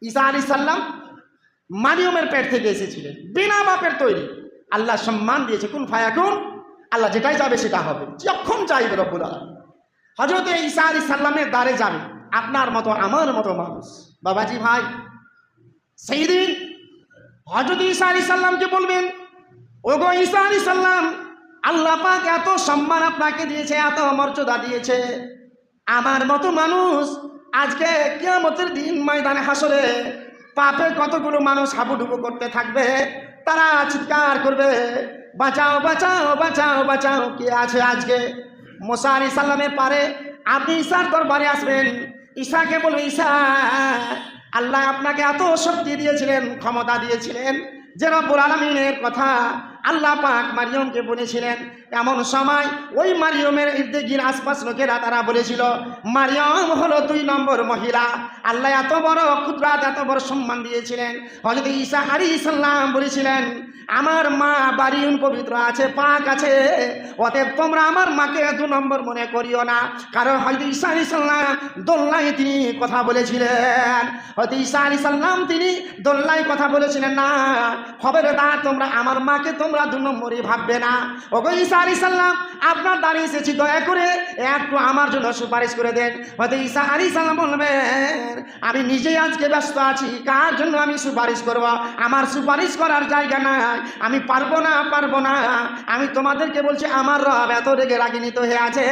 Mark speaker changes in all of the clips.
Speaker 1: ঈসা আলাইহিস সালাম মারিয়মের পেট থেকে এসেছিলেন, বিনা বাপের তৈরি। আল্লাহ সম্মান দিয়েছে, কুন ফায়াকুন, আল্লাহ যেটাই যাবে সেটা হবে, যখন চাইবে রব্বুল আলামিন। হযরত ঈসা আলাইহিস সালামের দ্বারে যাবে আপনার মতো আমার মতো মানুষ। বাবাজি ভাই, সেই দিন হযরত ঈসা আলাইহিস সালামকে বলবেন, ওগো ঈসা আলাইহিস সালাম, আল্লাহ পাক এত সম্মান আপনাকে দিয়েছে, এত মর্যাদা দিয়েছে, আমার মতো মানুষ আজকে কিয়ামতের দিন ময়দানে হাসরে পাপে কতগুলো মানুষ হাবুডুবু করতে থাকবে, তারা চিৎকার করবে, বাঁচাও বাঁচাও বাঁচাও বাঁচাও। কে আছে আজকে? মুসা আলাইহিস সালামের পারে আপনি ঈসার দরবারে আসবেন, ঈসাকে বলবে, ঈসা, আল্লাহ আপনাকে এত শক্তি দিয়েছিলেন, ক্ষমতা দিয়েছিলেন যে রব্বুল আলামিনের কথা আল্লাহ পাক মারিয়মকে বলেছিলেন। এমন সময় ওই মারিয়মের ইর্দগির আশপাশ লোকেরা তারা বলেছিল, মারিয়ম হলো 2 নম্বর মহিলা। আল্লাহ এত বড় কুদরত, এত বড় সম্মান দিয়েছিলেন। হযরত ঈসা আলাইহিস সালাম বলেছিলেন, আমার মা বারিউন পবিত্র আছে, পাক আছে, অতএব তোমরা আমার মাকে 2 নম্বর মনে করিও না। কারণ হযরত ঈসা আলাইহিস সালাম দোল্লায় তিনি কথা বলেছিলেন। হযরত ঈসা আলাইহিস সালাম তিনি দোল্লায় কথা বলেছিলেন না, খবরদার তোমরা আমার মাকে তোমরা 2 নম্বরই ভাববে না। ওগো ঈসা আলাইহিস সালাম, আপনার দ্বারে এসেছি, দয়া করে একটু আমার জন্য সুপারিশ করে দেন। হয়তো ঈসা আলাইহিস সালাম বলবেন, আমি নিজেই আজকে ব্যস্ত আছি, কার জন্য আমি সুপারিশ করব? আমার সুপারিশ করার জায়গা নাই, আমি পারবো না। আমি তোমাদেরকে বলছি, আমার রব এত রেগে রাগিনীত হয়ে আছে,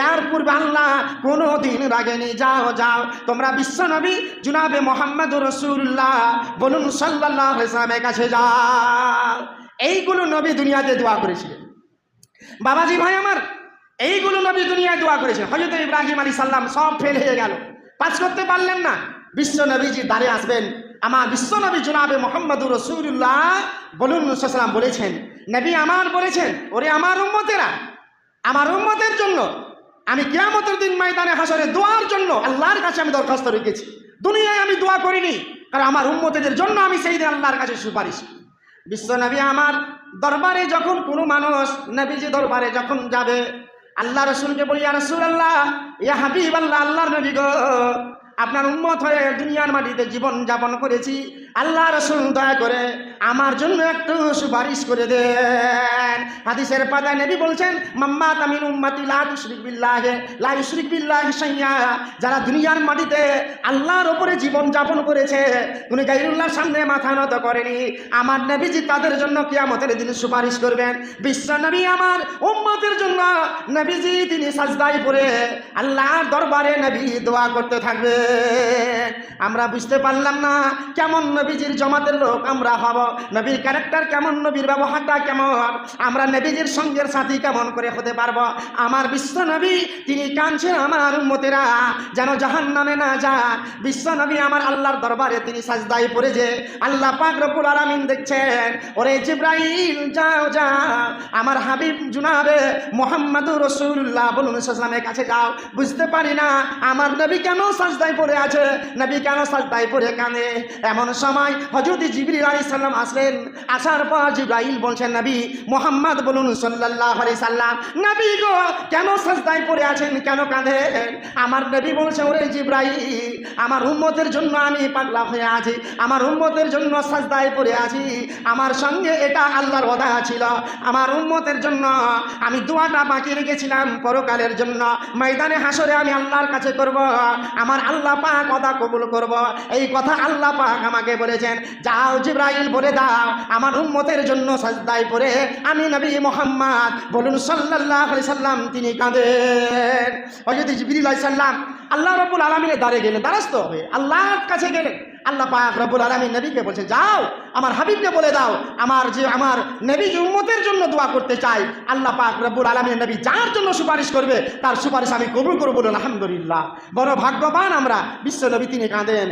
Speaker 1: এর পূর্বে আল্লাহ কোনো দিন রাগেনি। যাও যাও, তোমরা বিশ্বনবী জনাবে মুহাম্মদুর রাসূলুল্লাহ বলুন সাল্লাল্লাহু আলাইহি ওয়াসাল্লামের কাছে যাও। এইগুলো নবী দুনিয়াতে দোয়া করেছিলেন। বাবাজি ভাই আমার, এইগুলো নবী দুনিয়ায় দোয়া করেছেন। হযরত ইব্রাহিম আলাইহিস সালাম সব ফেল হয়ে গেল, পাস করতে পারলেন না। বিশ্ব নবীজি দ্বারে আসবেন, আমার বিশ্ব নবী জনাবে মুহাম্মদুর রাসূলুল্লাহ বলুন সাল্লাল্লাহু আলাইহি ওয়াসাল্লাম বলেছেন, নবী আমার বলেছেন, ওরে আমার উম্মতেরা, আমার উম্মতের জন্য আমি কিয়ামতের দিন ময়দানে হাসরে দোয়ার জন্য আল্লাহর কাছে আমি দরখাস্ত রেখেছি। দুনিয়ায় আমি দোয়া করিনি, কারণ আমার উম্মতের জন্য আমি সেই দিন আল্লাহর কাছে সুপারিশ। বিশ্ব নবী আমার দরবারে যখন কোনো মানুষ নবীজি দরবারে যখন যাবে, আল্লাহ রসুলকে বলি, ইয়া রাসূলুল্লাহ, ইয়া হাবিবাল্লাহ, আল্লাহর নবী গো, আপনার উম্মত হয়ে দুনিয়ার মাটিতে জীবন যাপন করেছি, আল্লাহ রসুল দয়া করে আমার জন্য একটু সুপারিশ করে দেন। হাদিসের পাতায় নবী বলছেন, মাম্মা তামিন উম্মতি লা ইউশরিক বিল্লাহি শাইয়া, যারা দুনিয়ার মাটিতে আল্লাহর উপরে জীবন যাপন করেছে, কোনো গায়রুল্লাহর সামনে মাথা নত করেনি, আমার নবীজি তাদের জন্য কিয়ামতের দিন সুপারিশ করবেন। বিশ্ব নবী আমার উম্মতের জন্য নবীজি তিনি সাজদায় পড়ে আল্লাহর দরবারে নবী দোয়া করতে থাকবে। আমরা বুঝতে পারলাম না কেমন নবীজির জমাতের লোক আমরা হব, নবীর ক্যারেক্টার কেমন, নবীর ব্যবহারটা কেমন, আমরা নবীজির সঙ্গের সাথী কেমন করে হতে পারবো। আমার বিশ্ব নবী তিনি কাঁদছেন, আমার উম্মতেরা যেন জাহান্নামে না যান। বিশ্ব নবী আমার আল্লাহর দরবারে তিনি সাজদায় পড়ে যে আল্লাহ পাক রব্বুল আলামিন দেখছেন, ওরে জিবরাইল যাও যাও, আমার হাবিব জনাবে মুহাম্মদুর রাসূলুল্লাহ বলুন সাল্লামের কাছে যাও। বুঝতে পারি না আমার নবী কেন সাজদায় পড়ে আছে, নবী কেন সাজদায় পড়ে কাঁদে। এমন সময় হযরত জিবরিল আলাইহিস সালাম আসলেন, আসার পর জিবরাইল বলছেন, নবী মুহাম্মদ বলুন সাল্লাল্লাহু আলাইহি সাল্লাম, নবী গো কেন সাজদায় পড়ে আছেন, কেন কাঁদেন? আমার নবী বলছে, ওরে জিবরাইল, আমার উম্মতের জন্য আমি পাগলা হয়ে আছি, আমার উম্মতের জন্য সাজদায় পড়ে আছি, আমার সঙ্গে এটা আল্লাহর ওয়াদা ছিল, আমার উম্মতের জন্য আমি দোয়াটা বাকি রেখেছিলাম পরকালের জন্য, ময়দানে হাসরে আমি আল্লাহর কাছে করব, আমার আল্লাহ পাক ওয়াদা কবুল করব। এই কথা আল্লাহ পাক আমাকে বলেছেন, যাও জিবরাইল বলে দাও আমার উম্মতের জন্য সাজদায় পড়ে আমি নবী মুহাম্মদ বলুন সাল্লাল্লাহু আলাইহি সাল্লাম তিনি কাঁদেন। হযরত জিবরিল আলাইহিস সালাম আল্লাহ রাব্বুল আলামিনের দ্বারে গেলেন, দ্বারস্থ হবে আল্লাহর কাছে গেলেন। আল্লাহ পাক রব্বুল আলামিন নবীকে বলছে, যাও আমার হাবিবকে বলে দাও আমার নবী উম্মতের জন্য দোয়া করতে চাই, আল্লাহ পাক রব্বুল আলামিন নবী যার জন্য সুপারিশ করবে তার সুপারিশ আমি কবুল করব। বলুন আলহামদুলিল্লাহ, বড় ভাগ্যবান আমরা। বিশ্ব নবী তিনি কাঁদেন।